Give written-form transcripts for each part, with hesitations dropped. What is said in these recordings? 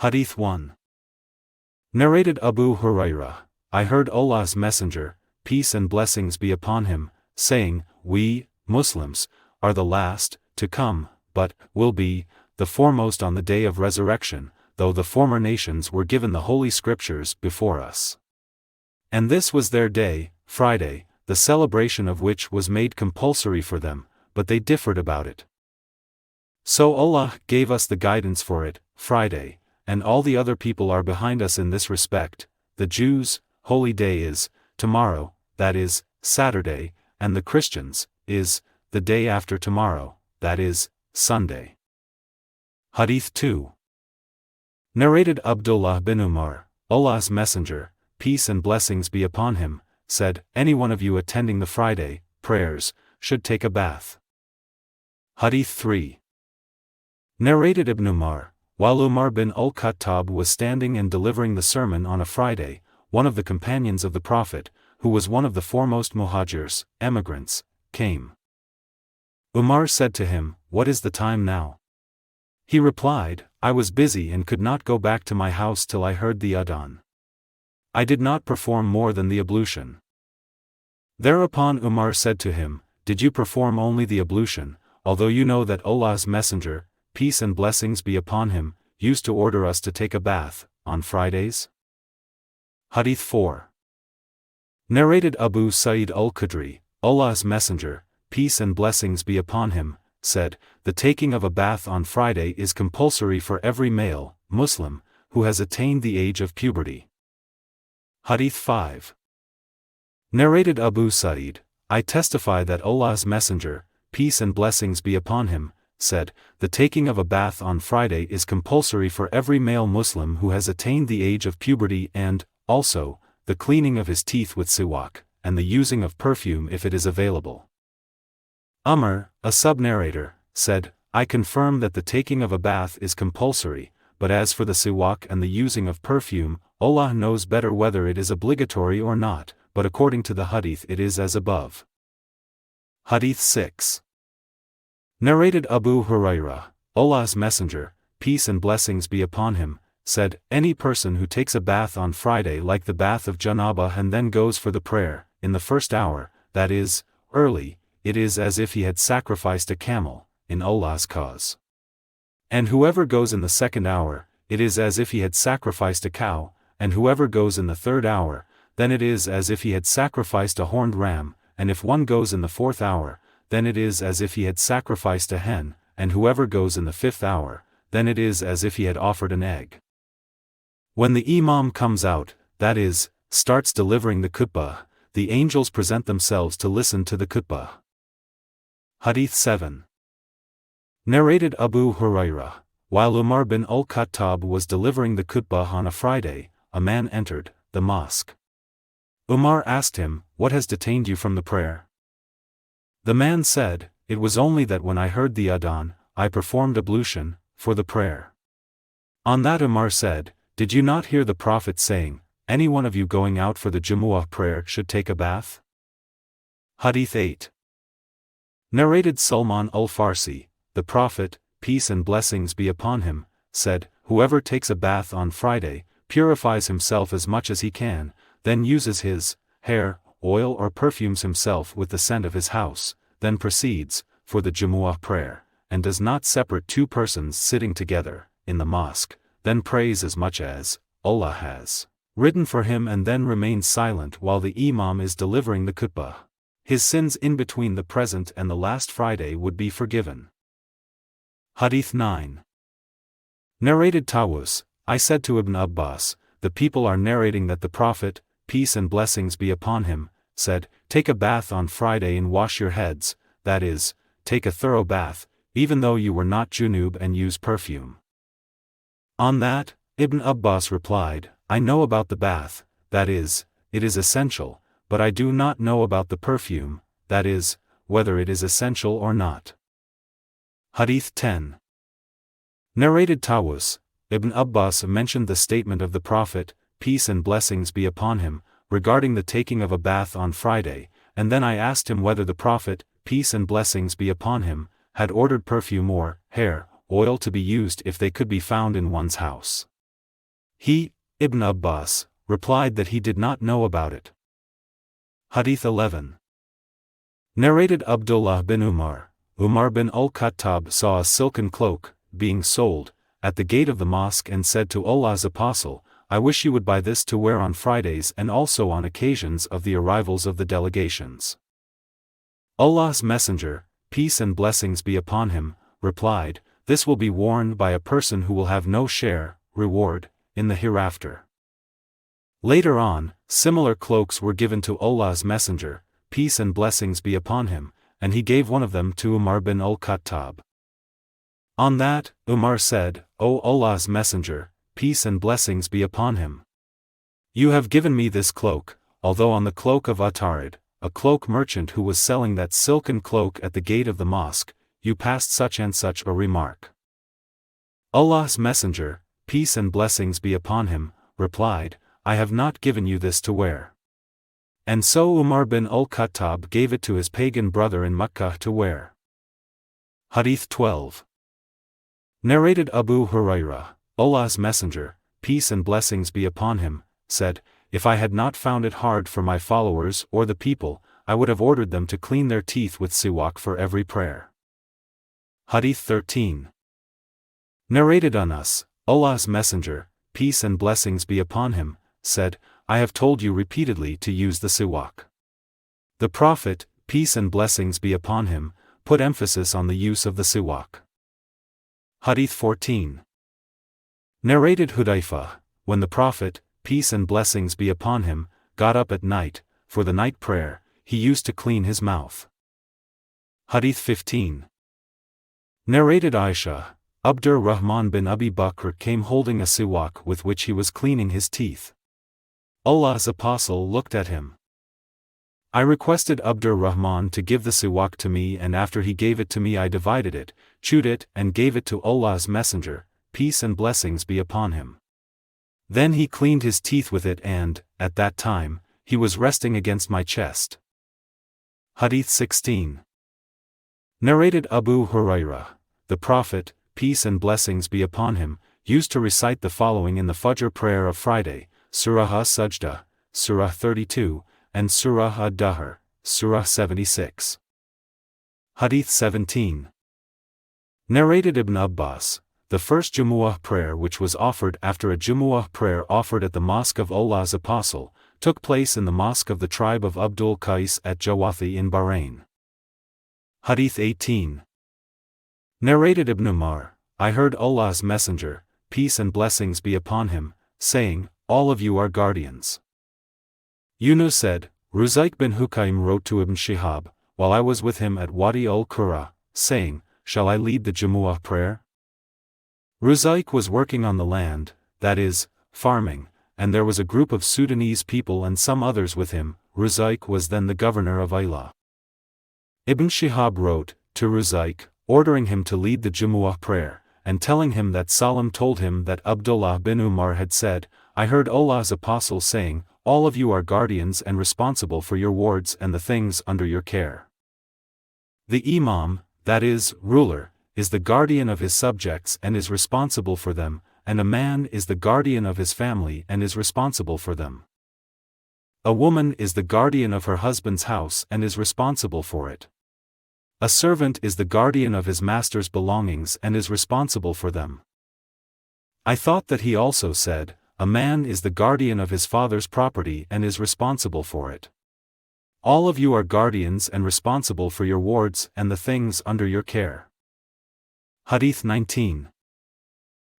Hadīth 1. Narrated Abu Hurairah, I heard Allah's Messenger, peace and blessings be upon him, saying, we, Muslims, are the last to come, but will be the foremost on the day of resurrection, though the former nations were given the holy scriptures before us. And this was their day, Friday, the celebration of which was made compulsory for them, but they differed about it. So Allah gave us the guidance for it, Friday, and all the other people are behind us in this respect. The Jews, holy day is tomorrow, that is, Saturday, and the Christians, is the day after tomorrow, that is, Sunday. Hadīth 2. Narrated Abdullāh bin Umar, Allah's Messenger, peace and blessings be upon him, said, any one of you attending the Friday prayers should take a bath. Hadīth 3. Narrated Ibn Umar, while Umar bin al-Khattab was standing and delivering the sermon on a Friday, one of the companions of the Prophet, who was one of the foremost muhajirs, emigrants, came. Umar said to him, what is the time now? He replied, I was busy and could not go back to my house till I heard the Adhan. I did not perform more than the ablution. Thereupon Umar said to him, did you perform only the ablution, although you know that Allah's Messenger, peace and blessings be upon him, used to order us to take a bath on Fridays? Hadīth 4. Narrated Abu Sa'id al-Khudri, Allah's Messenger, peace and blessings be upon him, said, the taking of a bath on Friday is compulsory for every male, Muslim, who has attained the age of puberty. Hadīth 5. Narrated Abu Sa'id, I testify that Allah's Messenger, peace and blessings be upon him, said, the taking of a bath on Friday is compulsory for every male Muslim who has attained the age of puberty and, also, the cleaning of his teeth with Siwak, and the using of perfume if it is available. Umar, a sub-narrator, said, I confirm that the taking of a bath is compulsory, but as for the Siwak and the using of perfume, Allah knows better whether it is obligatory or not, but according to the hadith it is as above. Hadīth 6. Narrated Abu Hurairah, Allah's Messenger, peace and blessings be upon him, said, any person who takes a bath on Friday like the bath of Janabah and then goes for the prayer, in the first hour, that is, early, it is as if he had sacrificed a camel, in Allah's cause. And whoever goes in the second hour, it is as if he had sacrificed a cow, and whoever goes in the third hour, then it is as if he had sacrificed a horned ram, and if one goes in the fourth hour, then it is as if he had sacrificed a hen, and whoever goes in the fifth hour, then it is as if he had offered an egg. When the Imam comes out, that is, starts delivering the Khutba, the angels present themselves to listen to the Khutba. Hadīth 7. Narrated Abu Hurairah, while Umar bin al-Khattab was delivering the Khutbah on a Friday, a man entered the mosque. Umar asked him, what has detained you from the prayer? The man said, it was only that when I heard the Adhan, I performed ablution for the prayer. On that Umar said, did you not hear the Prophet saying, any one of you going out for the Jumu'ah prayer should take a bath? Hadīth 8. Narrated Salman al-Farsi, the Prophet, peace and blessings be upon him, said, whoever takes a bath on Friday, purifies himself as much as he can, then uses his hair, oil or perfumes himself with the scent of his house, then proceeds for the Jumu'ah prayer, and does not separate two persons sitting together in the mosque, then prays as much as Allah has written for him and then remains silent while the Imam is delivering the Khutbah. His sins in between the present and the last Friday would be forgiven. Hadīth 9. Narrated Tawus, I said to Ibn Abbas, the people are narrating that the Prophet, peace and blessings be upon him, said, take a bath on Friday and wash your heads, that is, take a thorough bath, even though you were not junub and use perfume. On that, Ibn Abbas replied, I know about the bath, that is, it is essential, but I do not know about the perfume, that is, whether it is essential or not. Hadīth 10. Narrated Tawus, Ibn Abbas mentioned the statement of the Prophet, peace and blessings be upon him, regarding the taking of a bath on Friday, and then I asked him whether the Prophet, peace and blessings be upon him, had ordered perfume or hair, oil to be used if they could be found in one's house. He, Ibn Abbas, replied that he did not know about it. Hadith 11. Narrated Abdullāh bin Umar bin al-Khattab saw a silken cloak, being sold, at the gate of the mosque and said to Allah's Apostle, I wish you would buy this to wear on Fridays and also on occasions of the arrivals of the delegations. Allah's Messenger, peace and blessings be upon him, replied, this will be worn by a person who will have no share, reward, in the hereafter. Later on, similar cloaks were given to Allah's Messenger, peace and blessings be upon him, and he gave one of them to Umar bin al-Khattab. On that, Umar said, O Allah's Messenger, peace and blessings be upon him. You have given me this cloak, although on the cloak of Utarid, a cloak merchant who was selling that silken cloak at the gate of the mosque, you passed such and such a remark. Allah's Messenger, peace and blessings be upon him, replied, I have not given you this to wear. And so Umar bin al-Khattab gave it to his pagan brother in Makkah to wear. Hadith 12. Narrated Abu Hurairah, Allah's Messenger, peace and blessings be upon him, said, if I had not found it hard for my followers or the people, I would have ordered them to clean their teeth with Siwak for every prayer. Hadith 13. Narrated Anas, Allah's Messenger, peace and blessings be upon him, said, I have told you repeatedly to use the Siwak. The Prophet, peace and blessings be upon him, put emphasis on the use of the Siwak. Hadith 14. Narrated Hudayfa, when the Prophet, peace and blessings be upon him, got up at night, for the night prayer, he used to clean his mouth. Hadith 15. Narrated Aisha, Abdur Rahman bin Abi Bakr came holding a Siwak with which he was cleaning his teeth. Allah's Apostle looked at him. I requested Abdur Rahman to give the Siwak to me, and after he gave it to me I divided it, chewed it and gave it to Allah's Messenger, peace and blessings be upon him. Then he cleaned his teeth with it and, at that time, he was resting against my chest. Hadith 16. Narrated Abu Hurairah, the Prophet, peace and blessings be upon him, used to recite the following in the Fajr prayer of Friday, Surah As-Sajdah, Surah 32, and Surah Ad-Dahr, Surah 76. Hadith 17. Narrated Ibn Abbas, the first Jumu'ah prayer which was offered after a Jumu'ah prayer offered at the Mosque of Allah's Apostle, took place in the Mosque of the tribe of Abdul Qais at Jawathi in Bahrain. Hadith 18. Narrated Ibn Umar, I heard Allah's Messenger, peace and blessings be upon him, saying, all of you are guardians. Yunus said, Ruzayq bin Hukaym wrote to Ibn Shihab, while I was with him at Wadi al-Qura, saying, shall I lead the Jumu'ah prayer? Ruzayq was working on the land, that is, farming, and there was a group of Sudanese people and some others with him. Ruzayq was then the governor of Ayla. Ibn Shihab wrote to Ruzayq, ordering him to lead the Jumu'ah prayer, and telling him that Salam told him that Abdullāh bin Umar had said, I heard Allah's Apostle saying, all of you are guardians and responsible for your wards and the things under your care. The Imam, that is, ruler, is the guardian of his subjects and is responsible for them, and a man is the guardian of his family and is responsible for them. A woman is the guardian of her husband's house and is responsible for it. A servant is the guardian of his master's belongings and is responsible for them. I thought that he also said, a man is the guardian of his father's property and is responsible for it. All of you are guardians and responsible for your wards and the things under your care. Hadith 19.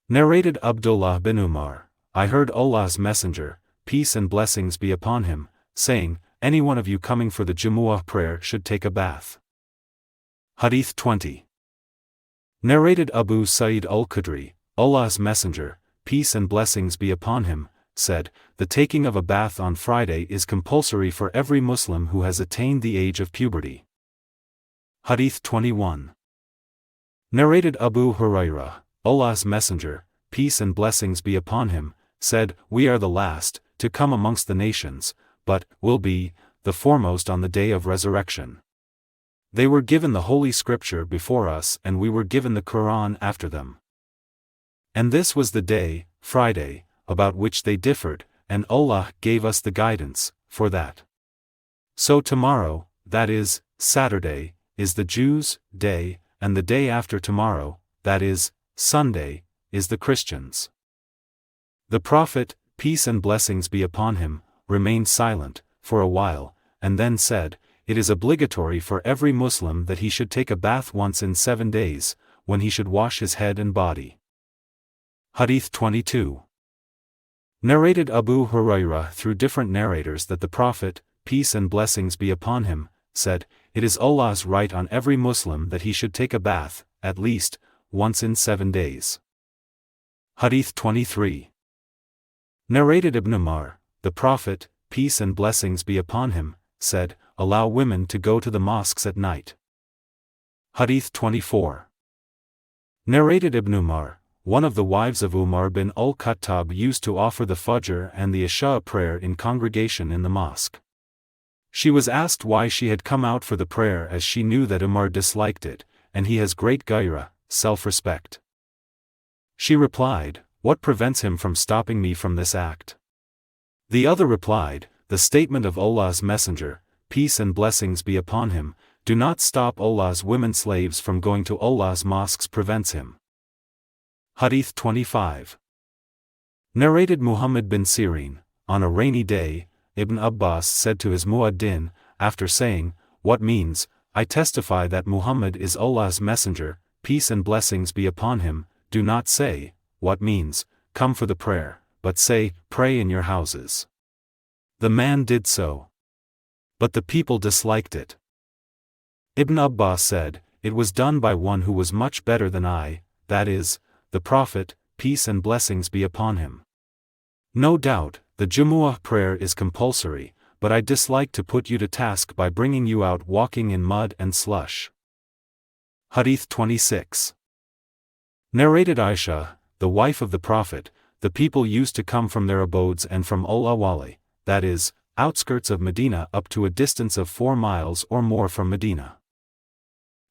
Narrated Abdullāh bin Umar, I heard Allah's Messenger, peace and blessings be upon him, saying, any one of you coming for the Jumu'ah prayer should take a bath. Hadith 20. Narrated Abu Sa'id al-Khudri, Allah's Messenger, peace and blessings be upon him, said, the taking of a bath on Friday is compulsory for every Muslim who has attained the age of puberty. Hadith 21. Narrated Abu Hurairah, Allah's Messenger, peace and blessings be upon him, said, we are the last to come amongst the nations, but will be the foremost on the day of resurrection. They were given the Holy Scripture before us and we were given the Quran after them. And this was the day, Friday, about which they differed, and Allah gave us the guidance for that. So tomorrow, that is, Saturday, is the Jews' day, and the day after tomorrow, that is, Sunday, is the Christians'. The Prophet, peace and blessings be upon him, remained silent for a while, and then said, "It is obligatory for every Muslim that he should take a bath once in 7 days, when he should wash his head and body." Hadith 22. Narrated Abu Hurairah through different narrators that the Prophet, peace and blessings be upon him, said, "It is Allah's right on every Muslim that he should take a bath, at least, once in 7 days." Hadith 23. Narrated Ibn Umar, the Prophet, peace and blessings be upon him, said, "Allow women to go to the mosques at night." Hadith 24. Narrated Ibn Umar, one of the wives of Umar bin al-Khattab used to offer the Fajr and the Isha prayer in congregation in the mosque. She was asked why she had come out for the prayer, as she knew that Umar disliked it, and he has great gairah, self-respect. She replied, "What prevents him from stopping me from this act?" The other replied, "The statement of Allah's Messenger, peace and blessings be upon him, do not stop Allah's women slaves from going to Allah's mosques prevents him." Hadith 25. Narrated Muhammad bin Sirin, on a rainy day, Ibn Abbas said to his muaddin, after saying, "What means, I testify that Muhammad is Allah's messenger, peace and blessings be upon him," do not say, "What means, come for the prayer," but say, "Pray in your houses." The man did so. But the people disliked it. Ibn Abbas said, "It was done by one who was much better than I, that is, the Prophet, peace and blessings be upon him. No doubt, the Jumu'ah prayer is compulsory, but I dislike to put you to task by bringing you out walking in mud and slush." Hadith 26. Narrated Aisha, the wife of the Prophet, the people used to come from their abodes and from al-Awali, that is, outskirts of Medina, up to a distance of 4 miles or more from Medina.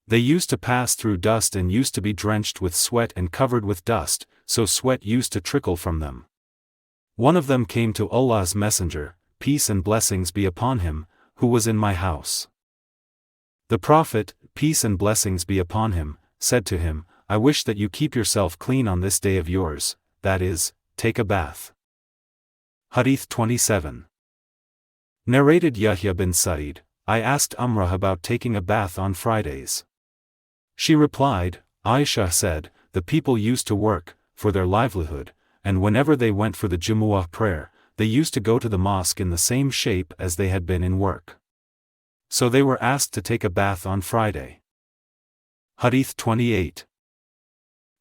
They used to pass through dust and used to be drenched with sweat and covered with dust, so sweat used to trickle from them. One of them came to Allah's Messenger, peace and blessings be upon him, who was in my house. The Prophet, peace and blessings be upon him, said to him, "I wish that you keep yourself clean on this day of yours, that is, take a bath." Hadith 27. Narrated Yahya bin Sa'id, I asked Umrah about taking a bath on Fridays. She replied, Aisha said, "The people used to work, for their livelihood, and whenever they went for the Jumu'ah prayer, they used to go to the mosque in the same shape as they had been in work. So they were asked to take a bath on Friday." Hadith 28.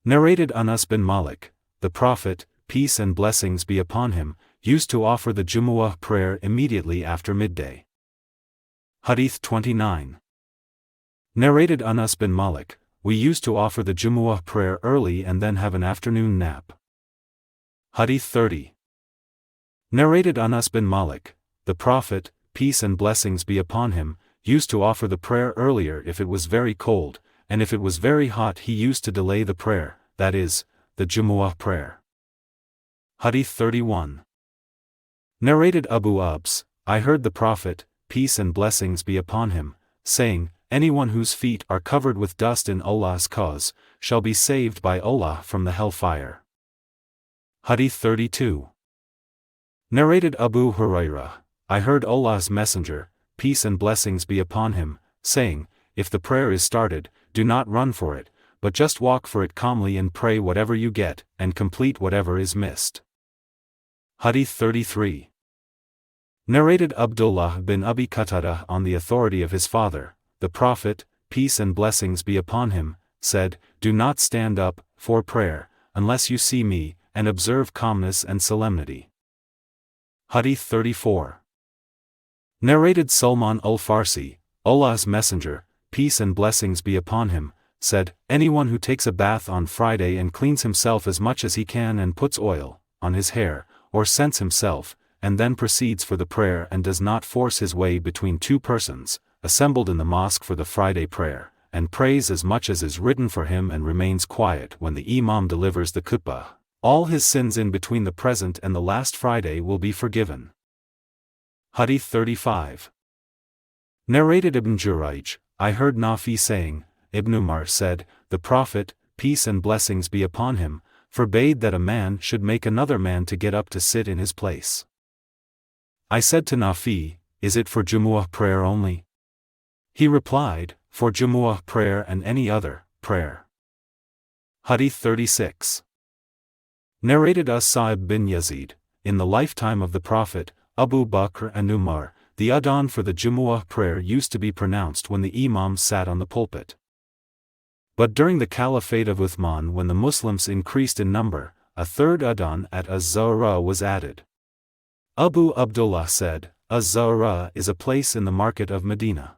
Narrated Anas bin Malik, the Prophet, peace and blessings be upon him, used to offer the Jumu'ah prayer immediately after midday. Hadith 29. Narrated Anas bin Malik, we used to offer the Jumu'ah prayer early and then have an afternoon nap. Hadith 30. Narrated Anas bin Malik, the Prophet, peace and blessings be upon him, used to offer the prayer earlier if it was very cold, and if it was very hot he used to delay the prayer, that is, the Jumu'ah prayer. Hadith 31. Narrated Abu Abs, I heard the Prophet, peace and blessings be upon him, saying, "Anyone whose feet are covered with dust in Allah's cause, shall be saved by Allah from the hellfire." Hadith 32. Narrated Abu Hurairah, I heard Allah's Messenger, peace and blessings be upon him, saying, "If the prayer is started, do not run for it, but just walk for it calmly and pray whatever you get, and complete whatever is missed." Hadith 33. Narrated Abdullāh bin Abi Qatada on the authority of his father, the Prophet, peace and blessings be upon him, said, "Do not stand up, for prayer, unless you see me, and observe calmness and solemnity." Hadith 34. Narrated Salman al-Farsi, Allah's Messenger, peace and blessings be upon him, said, "Anyone who takes a bath on Friday and cleans himself as much as he can and puts oil on his hair, or scents himself, and then proceeds for the prayer and does not force his way between two persons, assembled in the mosque for the Friday prayer, and prays as much as is written for him and remains quiet when the Imam delivers the Khutba, all his sins in between the present and the last Friday will be forgiven. Hadith 35. Narrated Ibn Jurayj, I heard Nafi saying, Ibn Umar said, the Prophet, peace and blessings be upon him, forbade that a man should make another man to get up to sit in his place. I said to Nafi, is it for Jumu'ah prayer only? He replied, for Jumu'ah prayer and any other prayer. Hadith 36. Narrated As-Sa'ib bin Yazid, in the lifetime of the Prophet, Abu Bakr and Umar, the Adhan for the Jumu'ah prayer used to be pronounced when the Imam sat on the pulpit. But during the Caliphate of Uthman, when the Muslims increased in number, a third Adhan at Az-Zahra was added. Abu Abdullāh said, Az-Zahra is a place in the market of Medina.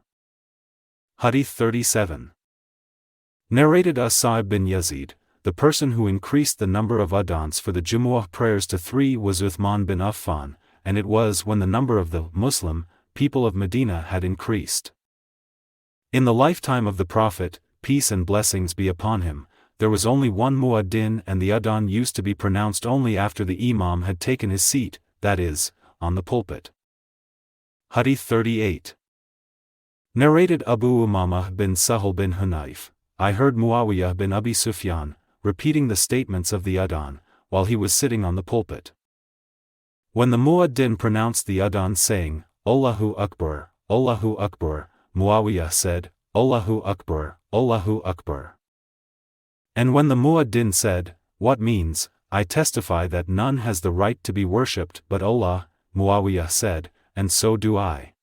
Hadith 37. Narrated As-Sa'ib bin Yazid, the person who increased the number of Adhans for the Jumu'ah prayers to 3 was Uthman bin Affan, and it was when the number of the Muslim people of Medina had increased. In the lifetime of the Prophet, peace and blessings be upon him, there was only one muaddin and the Adhan used to be pronounced only after the Imam had taken his seat, that is, on the pulpit. Hadith 38. Narrated Abu Umamah bin Sahal bin Hunayf, I heard Muawiyah bin Abi Sufyan repeating the statements of the Adhan, while he was sitting on the pulpit. When the muaddin pronounced the Adhan saying, Allahu Akbar, Allahu Akbar, Muawiyah said, Allahu Akbar, Allahu Akbar. And when the muaddin said, what means, I testify that none has the right to be worshipped but Allah, Muawiyah said, and so do I.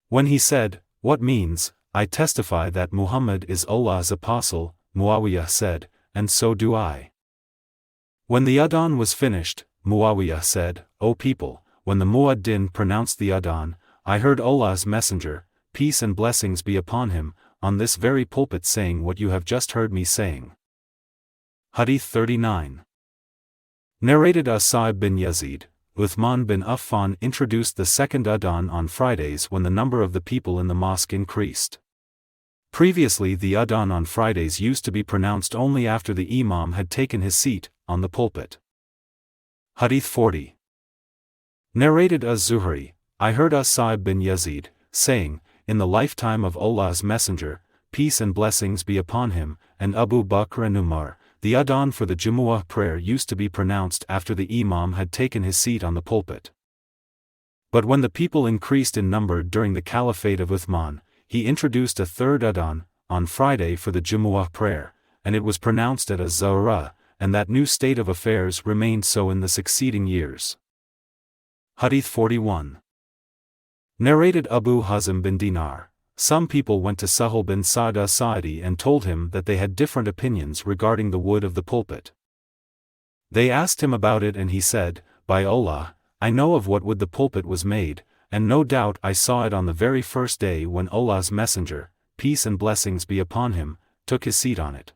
When he said, what means, I testify that Muhammad is Allah's apostle, Muawiyah said, and so do I. When the Adhan was finished, Muawiyah said, O people, when the muaddin pronounced the Adhan, I heard Allah's messenger, peace and blessings be upon him, on this very pulpit saying what you have just heard me saying. Hadith 39. Narrated As-Sa'ib bin Yazid, Uthman bin Affan introduced the second Adhan on Fridays when the number of the people in the mosque increased. Previously the Adhan on Fridays used to be pronounced only after the Imam had taken his seat on the pulpit. Hadith 40. Narrated Az-Zuhri, I heard As-Sa'ib bin Yazid saying, in the lifetime of Allah's Messenger, peace and blessings be upon him, and Abu Bakr and Umar, the Adhan for the Jumu'ah prayer used to be pronounced after the Imam had taken his seat on the pulpit. But when the people increased in number during the Caliphate of Uthman, he introduced a third Adhan, on Friday for the Jumu'ah prayer, and it was pronounced at Az-Zahra, and that new state of affairs remained so in the succeeding years. Hadith 41. Narrated Abu Hazim bin Dinar, some people went to Sahal bin Sa'd as-Sa'idi and told him that they had different opinions regarding the wood of the pulpit. They asked him about it and he said, by Allah, I know of what wood the pulpit was made, and no doubt I saw it on the very first day when Allah's Messenger, peace and blessings be upon him, took his seat on it.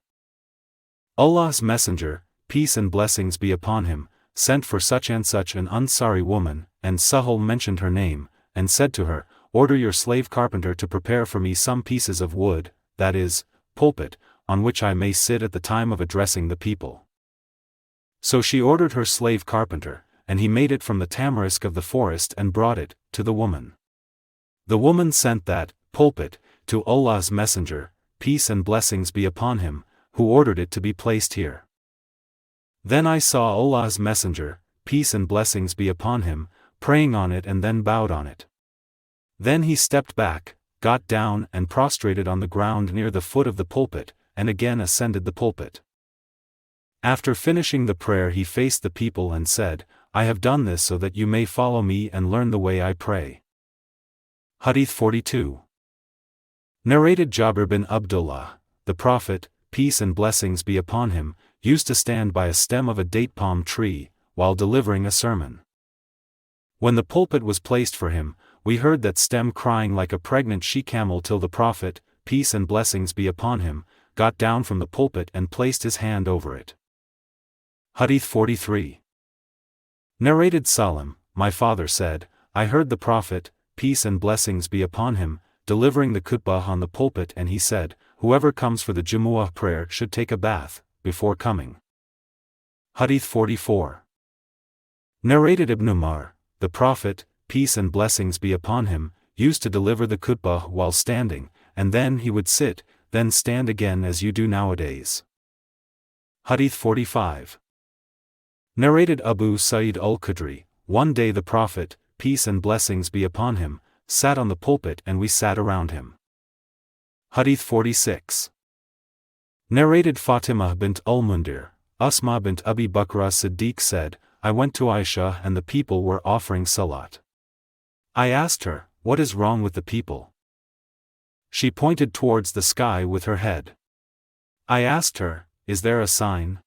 Allah's Messenger, peace and blessings be upon him, sent for such and such an Ansari woman, and Sahal mentioned her name, and said to her, order your slave carpenter to prepare for me some pieces of wood, that is, pulpit, on which I may sit at the time of addressing the people. So she ordered her slave carpenter, and he made it from the tamarisk of the forest and brought it to the woman. The woman sent that pulpit to Allah's Messenger, peace and blessings be upon him, who ordered it to be placed here. Then I saw Allah's Messenger, peace and blessings be upon him, praying on it and then bowed on it. Then he stepped back, got down and prostrated on the ground near the foot of the pulpit, and again ascended the pulpit. After finishing the prayer he faced the people and said, I have done this so that you may follow me and learn the way I pray. Hadith 42. Narrated Jabir bin Abdullāh, the Prophet, peace and blessings be upon him, used to stand by a stem of a date palm tree, while delivering a sermon. When the pulpit was placed for him, we heard that stem crying like a pregnant she-camel till the Prophet, peace and blessings be upon him, got down from the pulpit and placed his hand over it. Hadith 43. Narrated Salim, my father said, I heard the Prophet, peace and blessings be upon him, delivering the khutbah on the pulpit and he said, whoever comes for the Jumu'ah prayer should take a bath, before coming. Hadith 44. Narrated Ibn Umar, the Prophet, peace and blessings be upon him, used to deliver the khutbah while standing, and then he would sit, then stand again as you do nowadays. Hadith 45. Narrated Abu Sa'id al-Khudri, one day the Prophet, peace and blessings be upon him, sat on the pulpit and we sat around him. Hadith 46. Narrated Fatima bint al-Mundir, Asma bint Abi Bakr as-Siddiq said, I went to Aisha and the people were offering salat. I asked her, what is wrong with the people? She pointed towards the sky with her head. I asked her, is there a sign?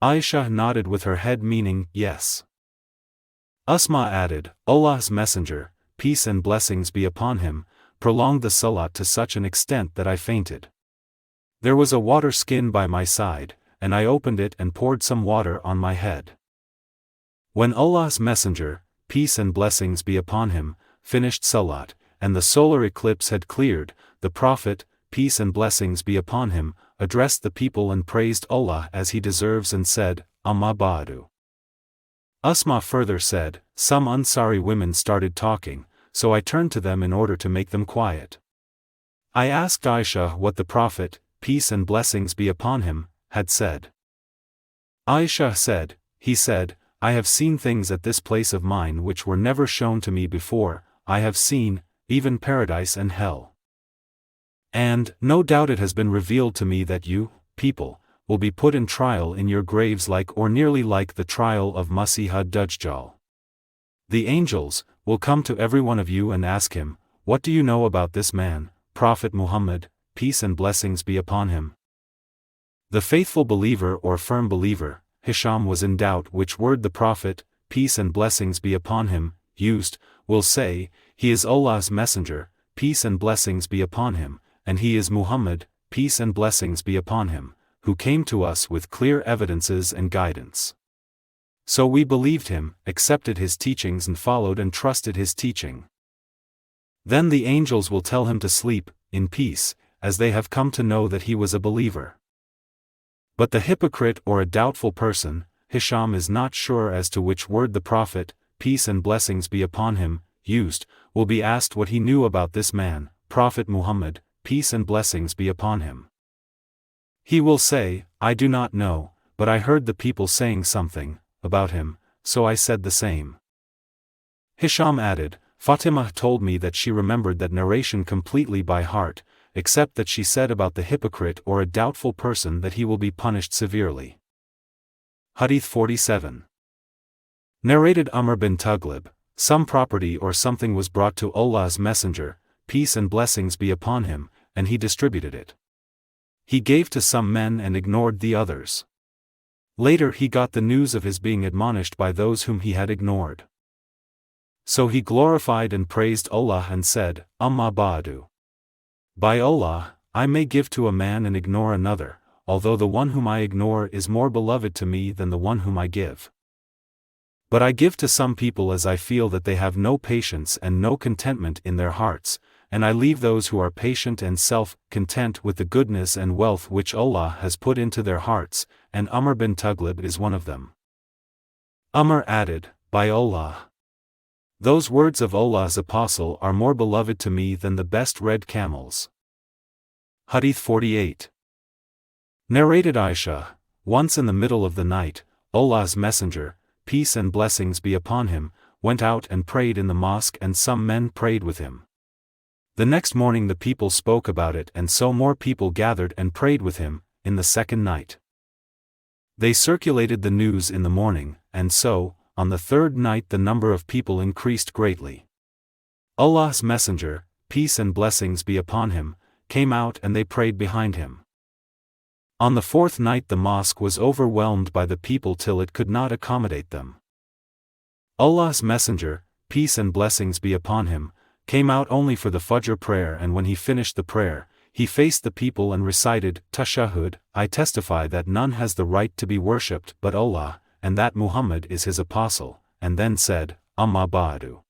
Aisha nodded with her head meaning, yes. Asma added, Allah's Messenger, peace and blessings be upon him, prolonged the salat to such an extent that I fainted. There was a water skin by my side, and I opened it and poured some water on my head. When Allah's Messenger, peace and blessings be upon him, finished salat, and the solar eclipse had cleared, the Prophet, peace and blessings be upon him, addressed the people and praised Allah as he deserves and said, Ammaba'du. Asma further said, some Ansari women started talking, so I turned to them in order to make them quiet. I asked Aisha what the Prophet, peace and blessings be upon him, had said. Aisha said, he said, I have seen things at this place of mine which were never shown to me before, I have seen, even paradise and hell. And, no doubt it has been revealed to me that you, people, will be put in trial in your graves like or nearly like the trial of Masih ad-Dajjal. The angels will come to every one of you and ask him, what do you know about this man, Prophet Muhammad, peace and blessings be upon him? The faithful believer or firm believer, Hisham was in doubt which word the Prophet, peace and blessings be upon him, used, will say, he is Allah's Messenger, peace and blessings be upon him, and he is Muhammad, peace and blessings be upon him, who came to us with clear evidences and guidance. So we believed him, accepted his teachings and followed and trusted his teaching. Then the angels will tell him to sleep, in peace, as they have come to know that he was a believer. But the hypocrite or a doubtful person, Hisham is not sure as to which word the Prophet, peace and blessings be upon him, used, will be asked what he knew about this man, Prophet Muhammad, peace and blessings be upon him. He will say, I do not know, but I heard the people saying something about him, so I said the same. Hisham added, Fatima told me that she remembered that narration completely by heart, except that she said about the hypocrite or a doubtful person that he will be punished severely. Hadith 47. Narrated Amr bin Tughlib, some property or something was brought to Allah's Messenger, peace and blessings be upon him, and he distributed it. He gave to some men and ignored the others. Later he got the news of his being admonished by those whom he had ignored. So he glorified and praised Allah and said, Ammaba'du. By Allah, I may give to a man and ignore another, although the one whom I ignore is more beloved to me than the one whom I give. But I give to some people as I feel that they have no patience and no contentment in their hearts, and I leave those who are patient and self-content with the goodness and wealth which Allah has put into their hearts, and Amr bin Tughlib is one of them. Amr added, by Allah. Those words of Allah's Apostle are more beloved to me than the best red camels. Hadith 48. Narrated Aisha, once in the middle of the night, Allah's Messenger, peace and blessings be upon him, went out and prayed in the mosque and some men prayed with him. The next morning the people spoke about it and so more people gathered and prayed with him, in the second night. They circulated the news in the morning, and so, on the third night the number of people increased greatly. Allah's Messenger, peace and blessings be upon him, came out and they prayed behind him. On the fourth night the mosque was overwhelmed by the people till it could not accommodate them. Allah's Messenger, peace and blessings be upon him, came out only for the Fajr prayer and when he finished the prayer, he faced the people and recited, Tashahhud, I testify that none has the right to be worshipped but Allah, and that Muhammad is his apostle, and then said, Ammaba'du.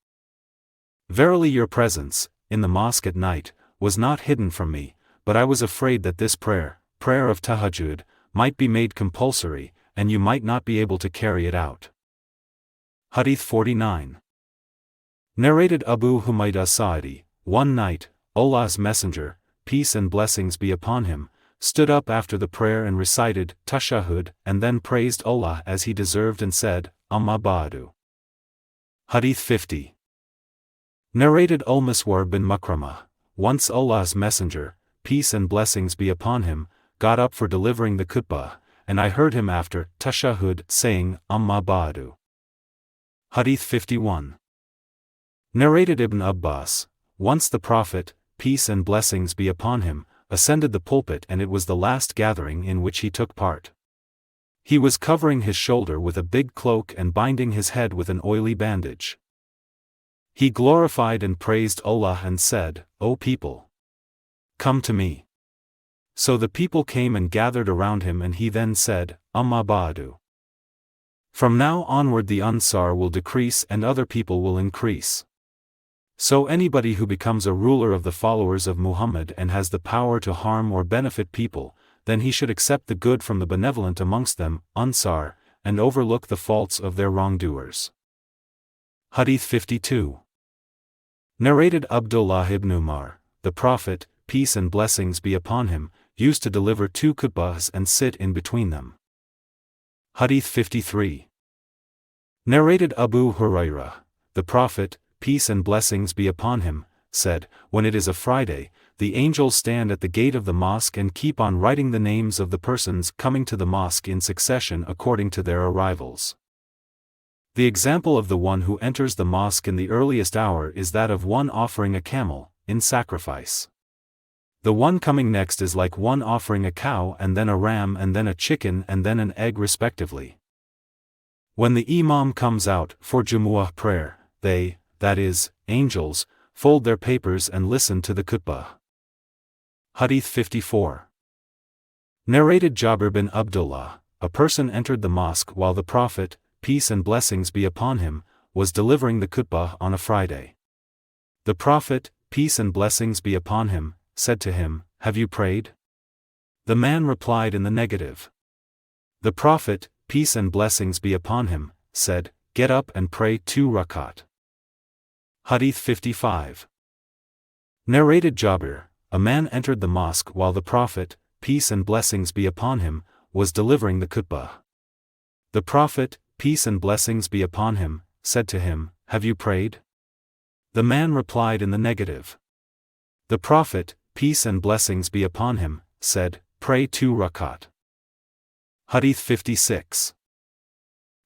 Verily your presence, in the mosque at night, was not hidden from me, but I was afraid that this prayer of tahajjud, might be made compulsory, and you might not be able to carry it out. Hadith 49. Narrated Abu Humayd as-Sa'idi, one night, Allah's Messenger, peace and blessings be upon him, stood up after the prayer and recited Tashahhud and then praised Allah as he deserved and said, Ammaba'du. Hadith 50. Narrated Al-Miswar bin Makramah, once Allah's Messenger, peace and blessings be upon him, got up for delivering the Khutba, and I heard him after Tashahhud saying, Ammaba'du. Hadith 51. Narrated Ibn Abbas, once the Prophet, peace and blessings be upon him, ascended the pulpit and it was the last gathering in which he took part. He was covering his shoulder with a big cloak and binding his head with an oily bandage. He glorified and praised Allah and said, O people! Come to me. So the people came and gathered around him and he then said, Ammaba'du. From now onward the Ansar will decrease and other people will increase. So anybody who becomes a ruler of the followers of Muhammad and has the power to harm or benefit people, then he should accept the good from the benevolent amongst them, Ansar, and overlook the faults of their wrongdoers. Hadith 52. Narrated Abdullāh ibn Umar, the Prophet, peace and blessings be upon him, used to deliver 2 khutbahs and sit in between them. Hadith 53. Narrated Abu Hurairah, the Prophet, peace and blessings be upon him, said, when it is a Friday, the angels stand at the gate of the mosque and keep on writing the names of the persons coming to the mosque in succession according to their arrivals. The example of the one who enters the mosque in the earliest hour is that of one offering a camel, in sacrifice. The one coming next is like one offering a cow and then a ram and then a chicken and then an egg respectively. When the Imam comes out for Jumu'ah prayer, they, that is, angels, fold their papers and listen to the khutbah. Hadith 54. Narrated Jabir bin Abdullāh, a person entered the mosque while the Prophet, peace and blessings be upon him, was delivering the khutbah on a Friday. The Prophet, peace and blessings be upon him, said to him, Have you prayed? The man replied in the negative. The Prophet, peace and blessings be upon him, said, Get up and pray 2 rakat. Hadith 55. Narrated Jabir, a man entered the mosque while the Prophet, peace and blessings be upon him, was delivering the khutbah. The Prophet, peace and blessings be upon him, said to him, Have you prayed? The man replied in the negative. The Prophet, peace and blessings be upon him, said, Pray 2 rakat. Hadith 56.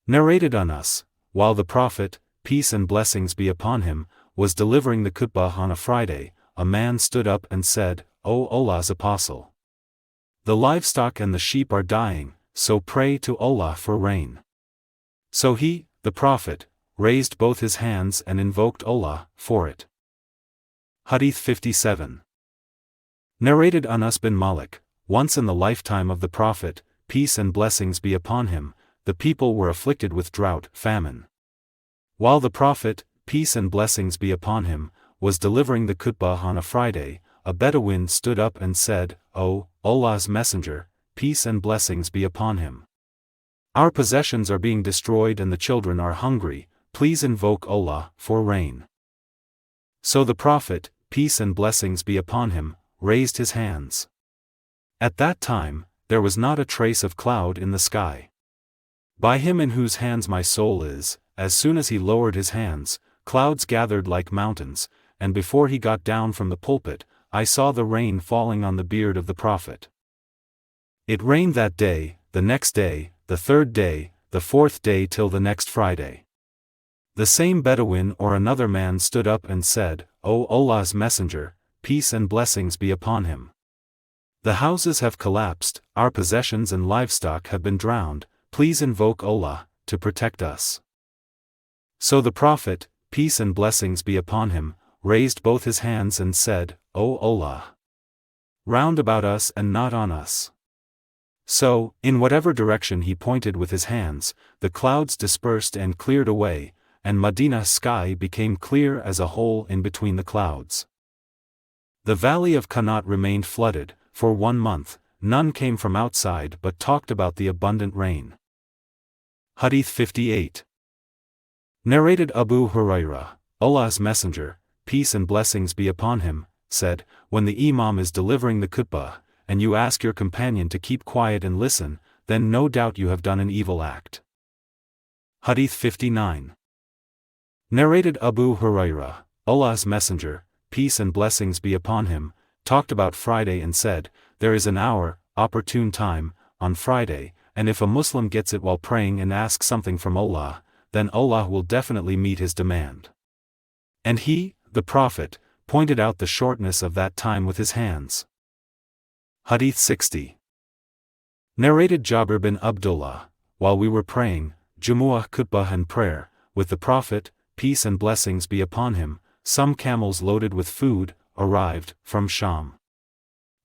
Narrated Anas, while the Prophet, peace and blessings be upon him, was delivering the khutbah on a Friday, a man stood up and said, O Allah's Apostle! The livestock and the sheep are dying, so pray to Allah for rain. So he, the Prophet, raised both his hands and invoked Allah for it. Hadith 57. Narrated Anas bin Malik, once in the lifetime of the Prophet, peace and blessings be upon him, the people were afflicted with drought, famine. While the Prophet, peace and blessings be upon him, was delivering the khutbah on a Friday, a Bedouin stood up and said, O Allah's Messenger, peace and blessings be upon him. Our possessions are being destroyed and the children are hungry, please invoke Allah for rain. So the Prophet, peace and blessings be upon him, raised his hands. At that time, there was not a trace of cloud in the sky. By him in whose hands my soul is, as soon as he lowered his hands, clouds gathered like mountains, and before he got down from the pulpit, I saw the rain falling on the beard of the Prophet. It rained that day, the next day, the third day, the fourth day till the next Friday. The same Bedouin or another man stood up and said, O Allah's Messenger, peace and blessings be upon him. The houses have collapsed, our possessions and livestock have been drowned, please invoke Allah to protect us. So the Prophet, peace and blessings be upon him, raised both his hands and said, O Allah! Round about us and not on us. So, in whatever direction he pointed with his hands, the clouds dispersed and cleared away, and Medina's sky became clear as a hole in between the clouds. The valley of Qanat remained flooded, for 1 month, none came from outside but talked about the abundant rain. Hadīth 58. Narrated Abu Hurairah, Allah's Messenger, peace and blessings be upon him, said, when the Imam is delivering the Khutbah, and you ask your companion to keep quiet and listen, then no doubt you have done an evil act. Hadīth 59. Narrated Abu Hurairah, Allah's Messenger, peace and blessings be upon him, talked about Friday and said, there is an hour, opportune time, on Friday, and if a Muslim gets it while praying and asks something from Allah, then Allah will definitely meet his demand. And he, the Prophet, pointed out the shortness of that time with his hands. Hadīth 60. Narrated Jabir bin Abdullāh, while we were praying, Jumu'ah Khutbah and prayer, with the Prophet, peace and blessings be upon him, some camels loaded with food, arrived, from Sham.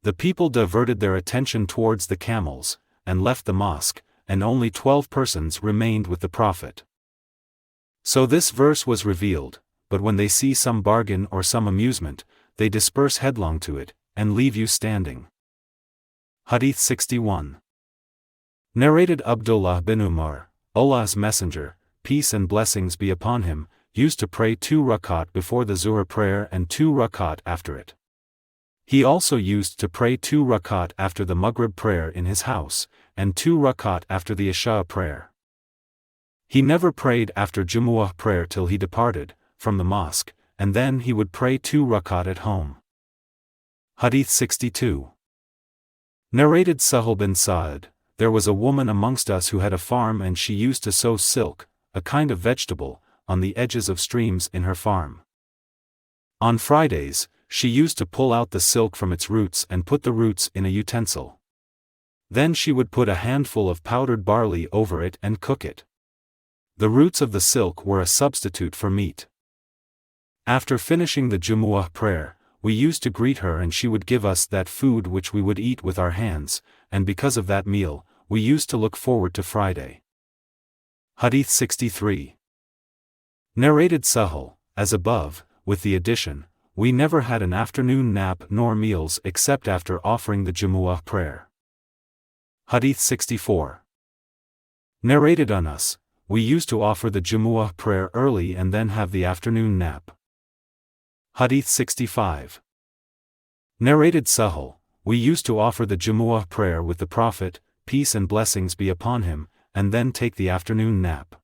The people diverted their attention towards the camels, and left the mosque, and only 12 persons remained with the Prophet. So this verse was revealed, but when they see some bargain or some amusement, they disperse headlong to it, and leave you standing. Hadīth 61. Narrated Abdullāh bin Umar, Allah's Messenger, peace and blessings be upon him, used to pray 2 rakat before the Zuhr prayer and 2 rakat after it. He also used to pray 2 rakat after the Maghrib prayer in his house, and 2 rakat after the Isha prayer. He never prayed after Jumu'ah prayer till he departed from the mosque, and then he would pray 2 rakat at home. Hadīth 62. Narrated Sahal bin Sa'id, there was a woman amongst us who had a farm and she used to sow silk, a kind of vegetable, on the edges of streams in her farm. On Fridays, she used to pull out the silk from its roots and put the roots in a utensil. Then she would put a handful of powdered barley over it and cook it. The roots of the silk were a substitute for meat. After finishing the Jumu'ah prayer, we used to greet her and she would give us that food which we would eat with our hands, and because of that meal, we used to look forward to Friday. Hadīth 63. Narrated Sahal, as above, with the addition, we never had an afternoon nap nor meals except after offering the Jumu'ah prayer. Hadīth 64. Narrated Anas, we used to offer the Jumu'ah prayer early and then have the afternoon nap. Hadīth 65. Narrated Sahal, we used to offer the Jumu'ah prayer with the Prophet, peace and blessings be upon him, and then take the afternoon nap.